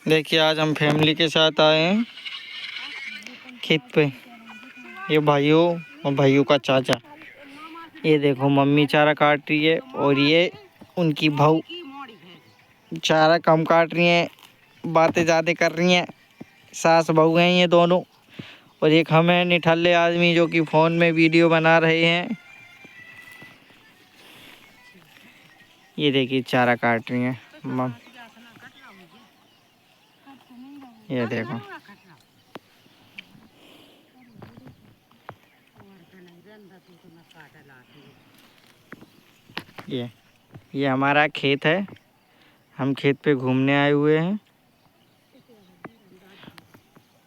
देखिए आज हम फैमिली के साथ आए हैं खेत पे। ये भाइयों और भाइयों का चाचा, ये देखो मम्मी चारा काट रही है और ये उनकी बहू चारा कम काट रही हैं, बातें ज़्यादा कर रही हैं। सास बहू हैं ये दोनों। और एक हम हैं निठल्ले आदमी जो कि फ़ोन में वीडियो बना रहे हैं। ये देखिए चारा काट रही हैं मम। ये देखो ये हमारा खेत है। हम खेत पे घूमने आए हुए हैं।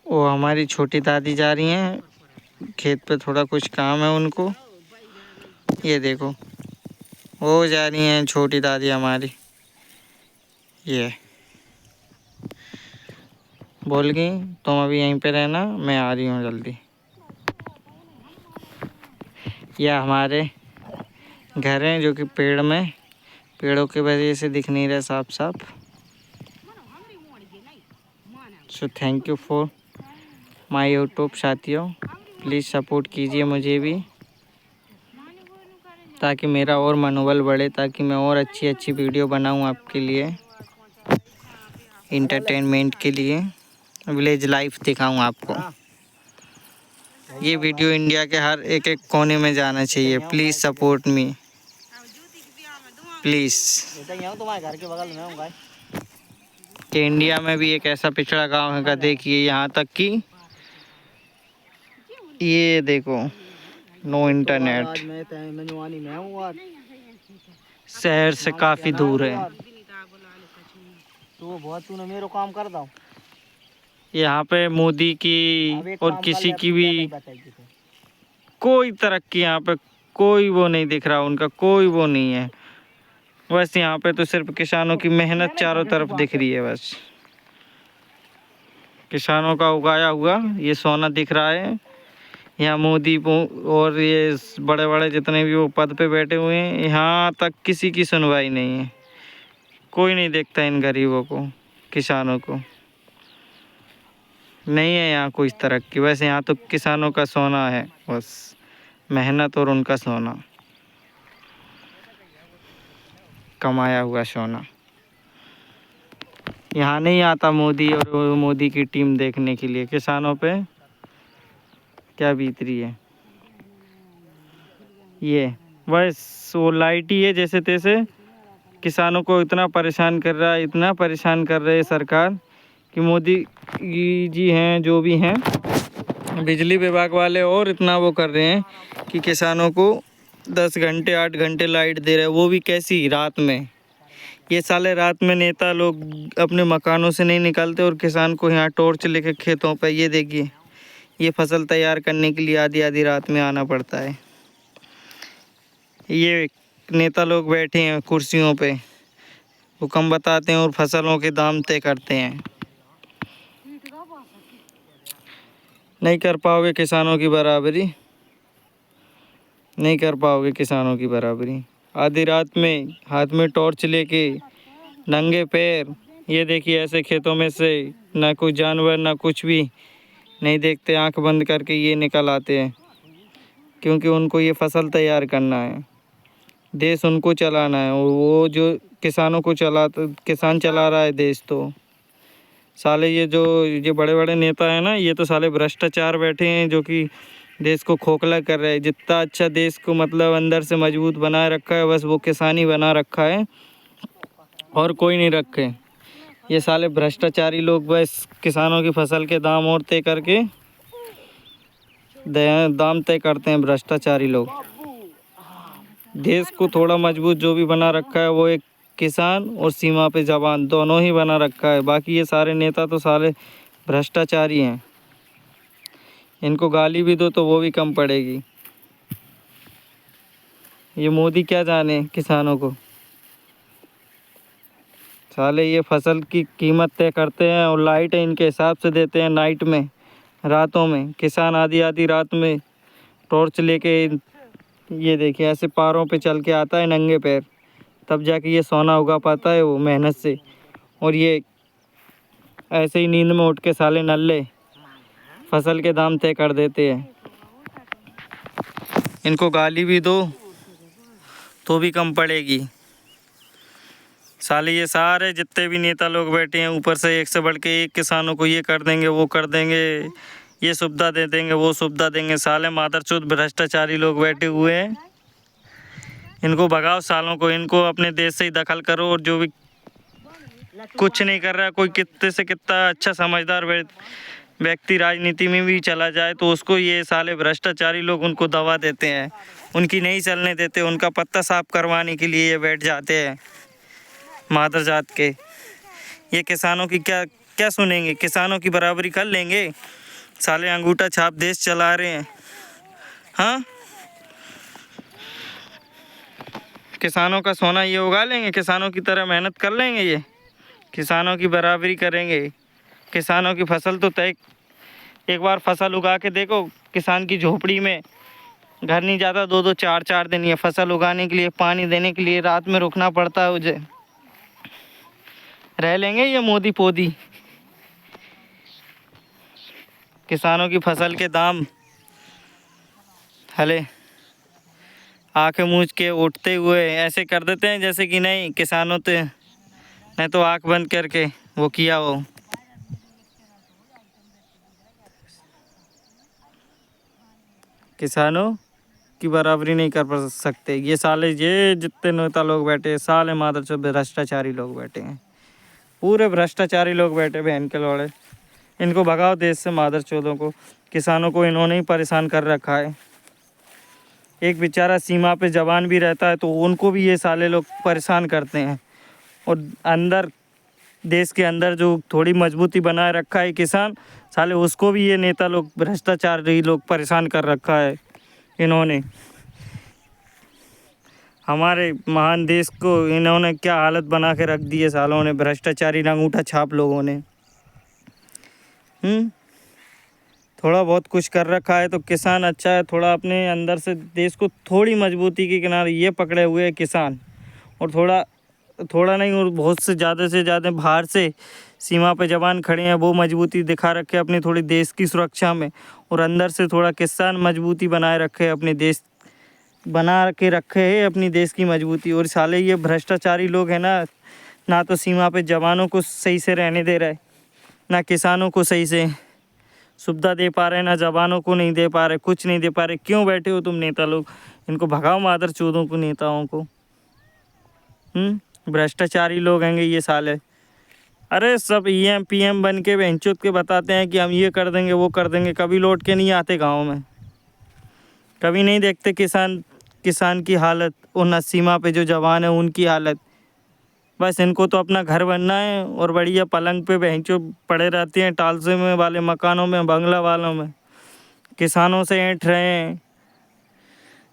वो हमारी छोटी दादी जा रही हैं खेत पे, थोड़ा कुछ काम है उनको। ये देखो वो जा रही हैं छोटी दादी हमारी। ये बोल गई तुम अभी यहीं पे रहना, मैं आ रही हूँ जल्दी। यह हमारे घर हैं जो कि पेड़ों की वजह से दिख नहीं रहे साफ साफ। So thank you for my YouTube साथियों, प्लीज़ सपोर्ट कीजिए मुझे भी, ताकि मेरा और मनोबल बढ़े, ताकि मैं और अच्छी अच्छी वीडियो बनाऊं आपके लिए, इंटरटेनमेंट के लिए, विलेज लाइफ दिखाऊं आपको। ये वीडियो इंडिया के हर एक एक कोने में जाना चाहिए। Please support me, please. तुम्हारे घर के बगल में हूँ कि इंडिया में भी एक ऐसा पिछड़ा गांव है का, देखिए यहाँ तक कि ये देखो नो इंटरनेट, शहर से काफ़ी दूर है। तो बहुत तूने मेरो काम कर दो। यहाँ पे मोदी की और किसी की भी कोई तरक्की यहाँ पे कोई वो नहीं दिख रहा, उनका कोई वो नहीं है। बस यहाँ पे तो सिर्फ किसानों की मेहनत चारों तरफ दिख रही है। बस किसानों का उगाया हुआ ये सोना दिख रहा है। यहाँ मोदी और ये बड़े बड़े जितने भी वो पद पे बैठे हुए हैं, यहाँ तक किसी की सुनवाई नहीं है। कोई नहीं देखता इन गरीबों को, किसानों को। नहीं है यहाँ कोई तरक्की। वैसे यहाँ तो किसानों का सोना है, बस मेहनत और उनका सोना, कमाया हुआ सोना। यहाँ नहीं आता मोदी और मोदी की टीम देखने के लिए किसानों पे क्या बीत रही है। ये बस वो लाइट ही है जैसे तैसे किसानों को इतना परेशान कर रहा है, इतना परेशान कर रहे हैं सरकार कि मोदी जी हैं जो भी हैं बिजली विभाग वाले, और इतना वो कर रहे हैं कि किसानों को 10 घंटे 8 घंटे लाइट दे रहे हैं, वो भी कैसी रात में। ये साले रात में नेता लोग अपने मकानों से नहीं निकलते और किसान को यहाँ टॉर्च लेके खेतों पे, ये देखिए ये फसल तैयार करने के लिए आधी आधी रात में आना पड़ता है। ये नेता लोग बैठे हैं कुर्सियों पे, हुक्म बताते हैं और फसलों के दाम तय करते हैं। नहीं कर पाओगे किसानों की बराबरी, नहीं कर पाओगे किसानों की बराबरी। आधी रात में हाथ में टॉर्च लेके नंगे पैर, ये देखिए ऐसे खेतों में से ना कोई जानवर ना कुछ भी नहीं देखते, आंख बंद करके ये निकल आते हैं, क्योंकि उनको ये फसल तैयार करना है, देश उनको चलाना है। और वो जो किसानों को किसान चला रहा है देश, तो साले ये बड़े बड़े नेता हैं ना, ये तो साले भ्रष्टाचार बैठे हैं जो कि देश को खोखला कर रहे हैं। जितना अच्छा देश को मतलब अंदर से मजबूत बनाए रखा है, बस वो किसान ही बना रखा है और कोई नहीं रखे। ये साले भ्रष्टाचारी लोग बस किसानों की फसल के दाम और तय करके दाम तय करते हैं। भ्रष्टाचारी लोग देश को थोड़ा मजबूत जो भी बना रखा है वो एक किसान और सीमा पे जवान दोनों ही बना रखा है। बाकी ये सारे नेता तो सारे भ्रष्टाचारी हैं, इनको गाली भी दो तो वो भी कम पड़ेगी। ये मोदी क्या जाने किसानों को। साले ये फसल की कीमत तय करते हैं और लाइट इनके हिसाब से देते हैं नाइट में, रातों में। किसान आधी आधी रात में टॉर्च लेके, ये देखिए ऐसे पारों पे चल के आता है नंगे पैर, तब जाके ये सोना उगा पाता है वो मेहनत से। और ये ऐसे ही नींद में उठ के साले नल्ले फसल के दाम तय कर देते हैं। इनको गाली भी दो तो भी कम पड़ेगी। साले ये सारे जितने भी नेता लोग बैठे हैं ऊपर से एक से बढ़ के एक किसानों को ये कर देंगे, वो कर देंगे, ये सुविधा दे देंगे, वो सुविधा देंगे। साले मादरचोद भ्रष्टाचारी लोग बैठे हुए हैं। इनको भगाओ सालों को, इनको अपने देश से ही दखल करो। और जो भी कुछ नहीं कर रहा है, कोई कितने से कितना अच्छा समझदार व्यक्ति राजनीति में भी चला जाए तो उसको ये साले भ्रष्टाचारी लोग उनको दबा देते हैं, उनकी नहीं चलने देते। उनका पत्ता साफ करवाने के लिए ये बैठ जाते हैं मादर जात के। ये किसानों की क्या क्या सुनेंगे? किसानों की बराबरी कर लेंगे? साले अंगूठा छाप देश चला रहे हैं। हाँ, किसानों का सोना ये उगा लेंगे? किसानों की तरह मेहनत कर लेंगे? ये किसानों की बराबरी करेंगे? किसानों की फसल तो तय, एक बार फसल उगा के देखो। किसान की झोपड़ी में घर नहीं जाता, 2-2 4-4 दिन ये फसल उगाने के लिए, पानी देने के लिए रात में रुकना पड़ता है मुझे। रह लेंगे ये मोदी पोदी? किसानों की फसल के दाम हले आंखें मूंझ के उठते हुए ऐसे कर देते हैं जैसे कि नहीं किसानों तो नहीं, तो आंख बंद करके वो किया हो। किसानों की बराबरी नहीं कर सकते ये साले, ये जितने नेता लोग बैठे हैं साले मादरचोद भ्रष्टाचारी लोग बैठे हैं, पूरे भ्रष्टाचारी लोग बैठे बहन के लौड़े। इनको भगाओ देश से मादरचोदों को। किसानों को इन्होंने ही परेशान कर रखा है। एक बेचारा सीमा पे जवान भी रहता है तो उनको भी ये साले लोग परेशान करते हैं। और अंदर देश के अंदर जो थोड़ी मजबूती बनाए रखा है किसान, साले उसको भी ये नेता लोग भ्रष्टाचारी लोग परेशान कर रखा है इन्होंने। हमारे महान देश को इन्होंने क्या हालत बना के रख दी है सालों ने, भ्रष्टाचारी अंगूठा छाप लोगों ने। थोड़ा बहुत कुछ कर रखा है तो किसान अच्छा है, थोड़ा अपने अंदर से देश को थोड़ी मजबूती के किनारे ये पकड़े हुए है किसान। और थोड़ा नहीं और बहुत से ज़्यादा बाहर से सीमा पे जवान खड़े हैं, वो मजबूती दिखा रखे अपनी थोड़ी देश की सुरक्षा में। और अंदर से थोड़ा किसान मजबूती बनाए रखे अपने देश, बना के रखे है अपनी देश की मजबूती। और साले ये भ्रष्टाचारी लोग हैं ना तो सीमा पे जवानों को सही से रहने दे रहे, ना किसानों को सही से सुविधा दे पा रहे, ना जवानों को नहीं दे पा रहे, कुछ नहीं दे पा रहे। क्यों बैठे हो तुम नेता लोग? इनको भगाओ मादर चोदों को, नेताओं को। भ्रष्टाचारी लोग हैं ये साले। अरे सब EM PM बन के बेंचों के बताते हैं कि हम ये कर देंगे वो कर देंगे, कभी लौट के नहीं आते गाँव में, कभी नहीं देखते किसान की हालत और न सीमा पे जो जवान है उनकी हालत। बस इनको तो अपना घर बनना है और बढ़िया पलंग पे बेंचों पड़े रहते हैं, टालसे में वाले मकानों में, बंगला वालों में। किसानों से ऐंठ रहे हैं,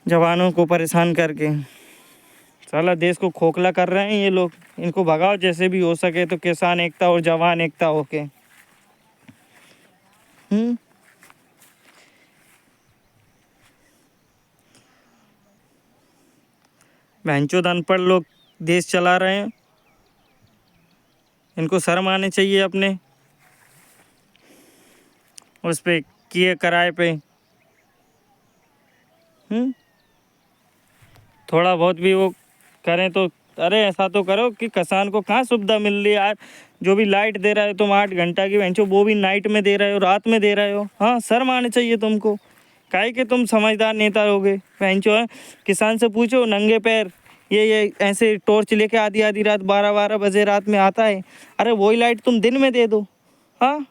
जवानों को परेशान करके। साला देश को खोखला कर रहे हैं ये लोग। इनको भगाओ जैसे भी हो सके तो, किसान एकता और जवान एकता होके। भैंचोद अनपढ़ लोग देश चला रहे हैं, इनको शर्म आने चाहिए अपने उस पे किए कराए पे। थोड़ा बहुत भी वो करें तो, अरे ऐसा तो करो कि किसान को कहाँ सुविधा मिल रही है यार। जो भी लाइट दे रहा है तुम 8 घंटा की बेंचो, वो भी नाइट में दे रहे हो, रात में दे रहे हो। हाँ, शर्म आने चाहिए तुमको। काहे कि तुम समझदार नेता होगे बेंचो है। किसान से पूछो नंगे पैर, ये ऐसे टॉर्च लेके आधी रात 12-12 बजे रात में आता है। अरे वही लाइट तुम दिन में दे दो। हाँ,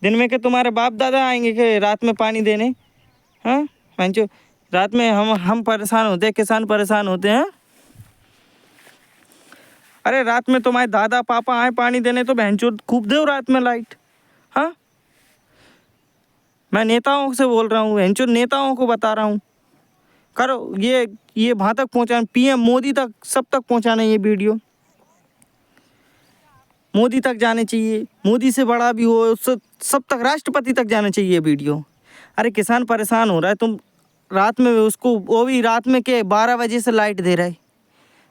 दिन में के तुम्हारे बाप दादा आएंगे कि रात में पानी देने? हाँ बेंचो, रात में हम परेशान होते हैं, किसान परेशान होते हैं। अरे रात में तुम्हारे दादा पापा आए पानी देने तो बहनचोद खूब दो रात में लाइट। हाँ, मैं नेताओं से बोल रहा हूँ, बहनचोद नेताओं को बता रहा हूँ, करो ये वहाँ तक पहुँचाना, PM मोदी तक, सब तक पहुँचाना ये वीडियो। मोदी तक जाने चाहिए, मोदी से बड़ा भी हो उससे सब तक, राष्ट्रपति तक जाना चाहिए ये वीडियो। अरे किसान परेशान हो रहा है, तुम रात में उसको, वो भी रात में के 12 बजे से लाइट दे रहा है।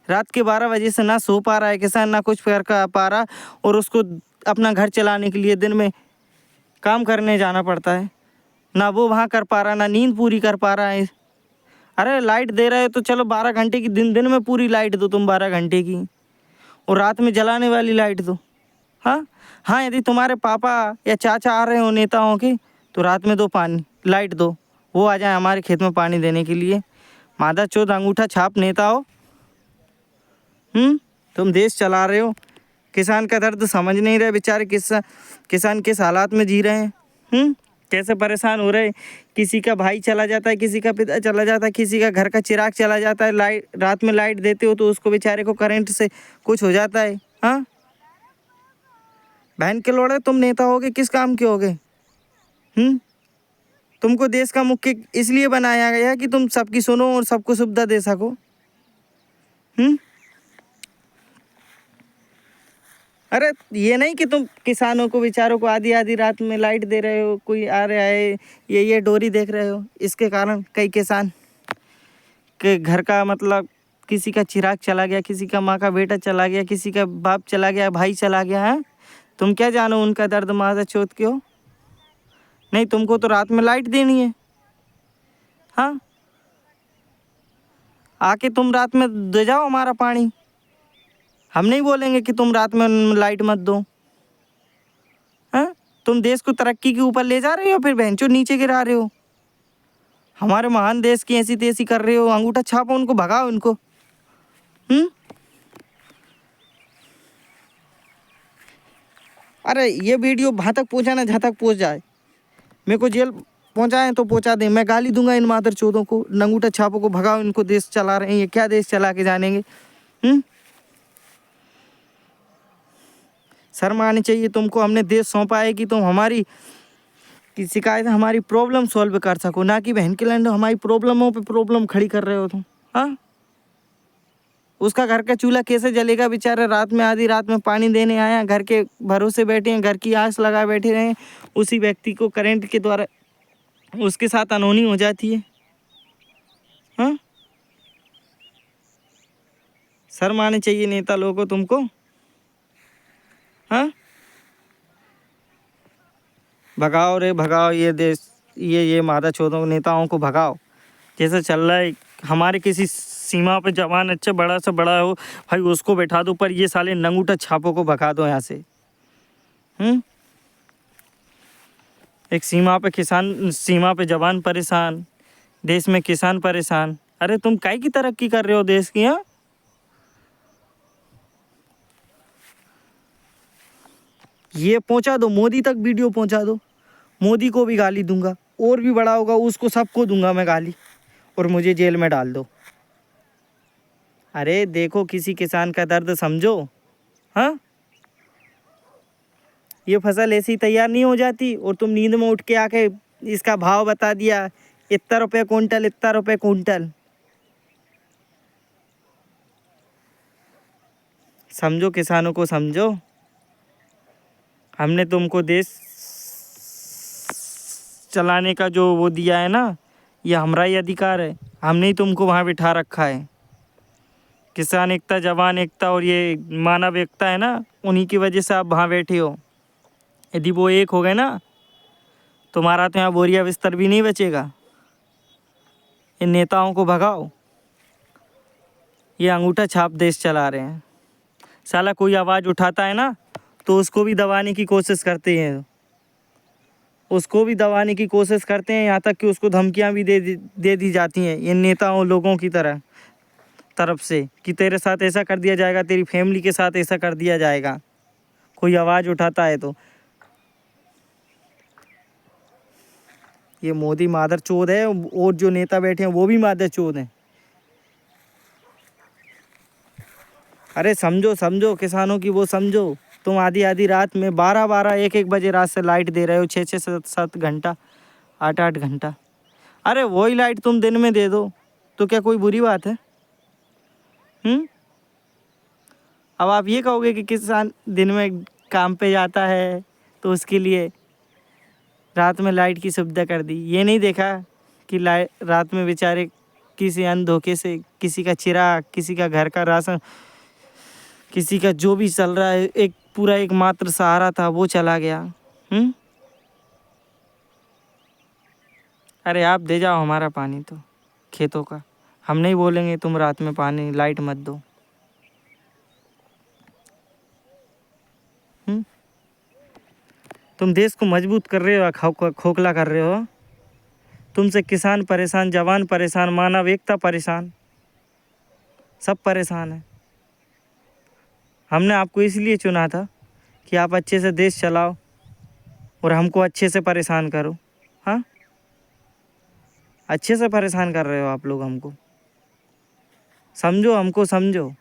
रात के 12 बजे से ना सो पा रहा है किसान, ना कुछ कर पा रहा, और उसको अपना घर चलाने के लिए दिन में काम करने जाना पड़ता है, ना वो वहाँ कर पा रहा, ना नींद पूरी कर पा रहा है। अरे लाइट दे रहे हो तो चलो 12 घंटे की, दिन दिन में पूरी लाइट दो तुम 12 घंटे की, और रात में जलाने वाली लाइट दो। हाँ हाँ, यदि तुम्हारे पापा या चाचा आ रहे हो नेताओं के, तो रात में दो पानी लाइट दो, वो आ जाए हमारे खेत में पानी देने के लिए। मादा चोद अंगूठा छाप नेता हो। तुम देश चला रहे हो, किसान का दर्द समझ नहीं रहे बेचारे। किसान किस हालात में जी रहे हैं, कैसे परेशान हो रहे। किसी का भाई चला जाता है, किसी का पिता चला जाता है, किसी का घर का चिराग चला जाता है। लाइट रात में लाइट देते हो तो उसको बेचारे को करंट से कुछ हो जाता है। हाँ, बहन के लोड़े, तुम नेता होगे किस काम के होगे? तुमको देश का मुख्य इसलिए बनाया गया कि तुम सबकी सुनो और सबको सुविधा दे सको। अरे ये नहीं कि तुम किसानों को बेचारों को आधी आधी रात में लाइट दे रहे हो, कोई आ रहा है ये डोरी देख रहे हो। इसके कारण कई किसान के घर का मतलब किसी का चिराग चला गया, किसी का माँ का बेटा चला गया, किसी का बाप चला गया, भाई चला गया है। तुम क्या जानो उनका दर्द माजा चौथ क्यों? नहीं, तुमको तो रात में लाइट देनी है। हाँ, आके तुम रात में दे जाओ हमारा पानी। हम नहीं बोलेंगे कि तुम रात में लाइट मत दो। हाँ, तुम देश को तरक्की के ऊपर ले जा रहे हो, फिर बेंचो नीचे गिरा रहे हो। हमारे महान देश की ऐसी तैसी कर रहे हो। अंगूठा छापो उनको, भगाओ उनको। अरे ये वीडियो वहाँ तक पहुँचाना जहाँ तक पहुँच जाए। मेरे को जेल पहुँचाएं तो पहुँचा दें, मैं गाली दूंगा इन मादर चौधों को। अंगूठा छापो को भगाओ इनको, देश चला रहे हैं ये, क्या देश चला के जानेंगे? शर्म आनी चाहिए तुमको। हमने देश सौंपा है कि तुम हमारी की शिकायत, हमारी प्रॉब्लम सॉल्व कर सको, ना कि बहन के लैंड हमारी प्रॉब्लमों पे प्रॉब्लम खड़ी कर रहे हो तुम। हाँ, उसका घर का चूल्हा कैसे जलेगा बेचारा? रात में आधी रात में पानी देने आया, घर के भरोसे बैठे हैं, घर की आस लगा बैठे रहे, उसी व्यक्ति को करंट के द्वारा उसके साथ अनहोनी हो जाती है। हाँ, शर्म आनी चाहिए नेता लोगों को तुमको। हाँ, भगाओ रे भगाओ ये देश, ये मादा चौधों नेताओं को भगाओ। जैसे चल रहा है, हमारे किसी सीमा पे जवान अच्छा बड़ा से बड़ा हो भाई, उसको बैठा दो, पर ये साले नंगूठा छापों को भगा दो यहाँ से। एक सीमा पे किसान, सीमा पे जवान परेशान, देश में किसान परेशान। अरे तुम काहे की तरक्की कर रहे हो देश की? हाँ, ये पहुंचा दो मोदी तक, वीडियो पहुंचा दो। मोदी को भी गाली दूंगा, और भी बड़ा होगा उसको सबको दूंगा मैं गाली, और मुझे जेल में डाल दो। अरे देखो, किसी किसान का दर्द समझो। हाँ, ये फसल ऐसी तैयार नहीं हो जाती, और तुम नींद में उठ के आके इसका भाव बता दिया, इतना रुपये कुंटल, इतना रुपये कुंटल। समझो, किसानों को समझो। हमने तुमको देश चलाने का जो वो दिया है ना, ये हमारा ही अधिकार है। हमने ही तुमको वहाँ बिठा रखा है। किसान एकता, जवान एकता और ये मानव एकता है ना, उन्हीं की वजह से आप वहाँ बैठे हो। यदि वो एक हो गए ना, तुम्हारा तो यहाँ बोरिया बिस्तर भी नहीं बचेगा। इन नेताओं को भगाओ, ये अंगूठा छाप देश चला रहे हैं। साला कोई आवाज़ उठाता है ना, तो उसको भी दबाने की कोशिश करते हैं, उसको भी दबाने की कोशिश करते हैं, यहाँ तक कि उसको धमकियाँ भी दे दी जाती हैं इन नेताओं लोगों की तरफ से, कि तेरे साथ ऐसा कर दिया जाएगा, तेरी फैमिली के साथ ऐसा कर दिया जाएगा, कोई आवाज़ उठाता है तो। ये मोदी मादर चोद है, और जो नेता बैठे हैं वो भी मादर चोद हैं। अरे समझो समझो, किसानों की वो समझो। तुम आधी आधी रात में 12-12 1-1 बजे रात से लाइट दे रहे हो, 6-6 7 घंटा, 8-8 घंटा। अरे वही लाइट तुम दिन में दे दो तो क्या कोई बुरी बात है? अब आप ये कहोगे कि किसान दिन में काम पे जाता है तो उसके लिए रात में लाइट की सुविधा कर दी। ये नहीं देखा कि रात में बेचारे किसी अनधोखे से किसी का चिराग, किसी का घर का राशन, किसी का जो भी चल रहा है, एक पूरा एकमात्र सहारा था वो चला गया। अरे आप दे जाओ हमारा पानी तो खेतों का, हम नहीं बोलेंगे तुम रात में पानी लाइट मत दो। तुम देश को मजबूत कर रहे हो या खोखला कर रहे हो? तुमसे किसान परेशान, जवान परेशान, मानव एकता परेशान, सब परेशान है। हमने आपको इसलिए चुना था कि आप अच्छे से देश चलाओ और हमको अच्छे से परेशान करो। हाँ, अच्छे से परेशान कर रहे हो आप लोग हमको। समझो, हमको समझो।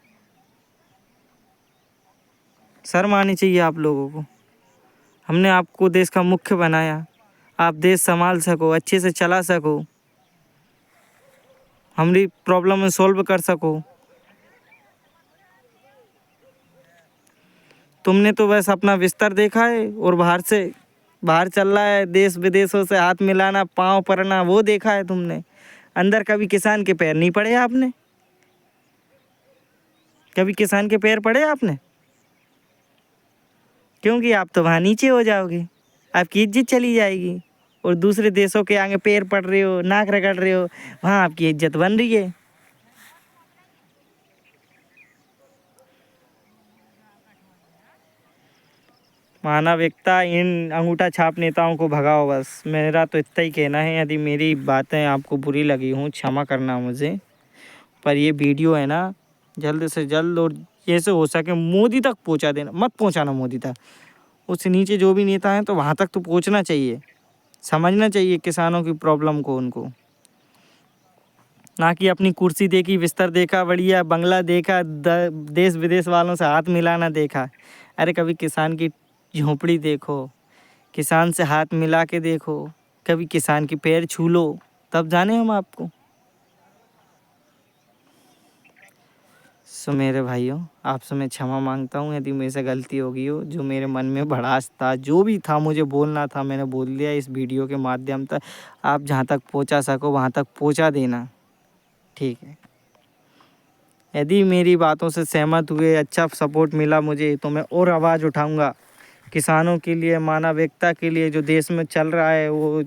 शर्म आनी चाहिए आप लोगों को। हमने आपको देश का मुख्य बनाया, आप देश संभाल सको, अच्छे से चला सको, हमारी प्रॉब्लम में सॉल्व कर सको। तुमने तो बस अपना बिस्तर देखा है और बाहर चल रहा है, देश विदेशों से हाथ मिलाना, पाँव पड़ना, वो देखा है तुमने। अंदर कभी किसान के पैर नहीं पड़े आपने? कभी किसान के पैर पड़े आपने? क्योंकि आप तो वहाँ नीचे हो जाओगे, आपकी इज्जत चली जाएगी। और दूसरे देशों के आगे पैर पड़ रहे हो, नाक रगड़ रहे हो, वहाँ आपकी इज्जत बन रही है। मानव एकता, इन अंगूठा छाप नेताओं को भगाओ बस। मेरा तो इतना ही कहना है। यदि मेरी बातें आपको बुरी लगी हों, क्षमा करना मुझे। पर ये वीडियो है ना, जल्द से जल्द और जैसे हो सके मोदी तक पहुंचा देना। मत पहुंचाना मोदी तक, उससे नीचे जो भी नेता हैं तो वहाँ तक तो पहुंचना चाहिए, समझना चाहिए किसानों की प्रॉब्लम को उनको। ना कि अपनी कुर्सी देखी, बिस्तर देखा, बढ़िया बंगला देखा, देश विदेश वालों से हाथ मिलाना देखा। अरे कभी किसान की झोंपड़ी देखो, किसान से हाथ मिला के देखो, कभी किसान के पैर छू लो, तब जाने हम आपको। सो मेरे भाइयों, आपसे मैं क्षमा मांगता हूँ यदि मेरे से गलती हो गई हो। जो मेरे मन में भड़ास था, जो भी था मुझे बोलना था, मैंने बोल दिया। इस वीडियो के माध्यम तक आप जहाँ तक पहुँचा सको वहाँ तक पहुँचा देना, ठीक है? यदि मेरी बातों से सहमत हुए, अच्छा सपोर्ट मिला मुझे, तो मैं और आवाज़ उठाऊँगा किसानों के लिए, मानव एकता के लिए। जो देश में चल रहा है, वो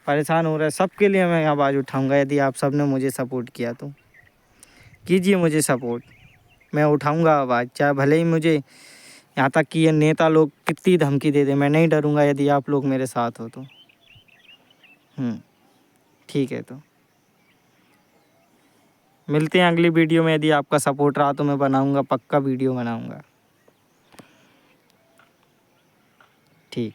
परेशान हो रहा है, सबके लिए मैं आवाज़ उठाऊँगा। यदि आप सब ने मुझे सपोर्ट किया तो कीजिए मुझे सपोर्ट, मैं उठाऊँगा आवाज़। चाहे भले ही मुझे यहाँ तक कि ये नेता लोग कितनी धमकी दे दे, मैं नहीं डरूँगा यदि आप लोग मेरे साथ हो तो। ठीक है, तो मिलते हैं अगली वीडियो में। यदि आपका सपोर्ट रहा तो मैं बनाऊँगा, पक्का वीडियो बनाऊँगा। ठीक।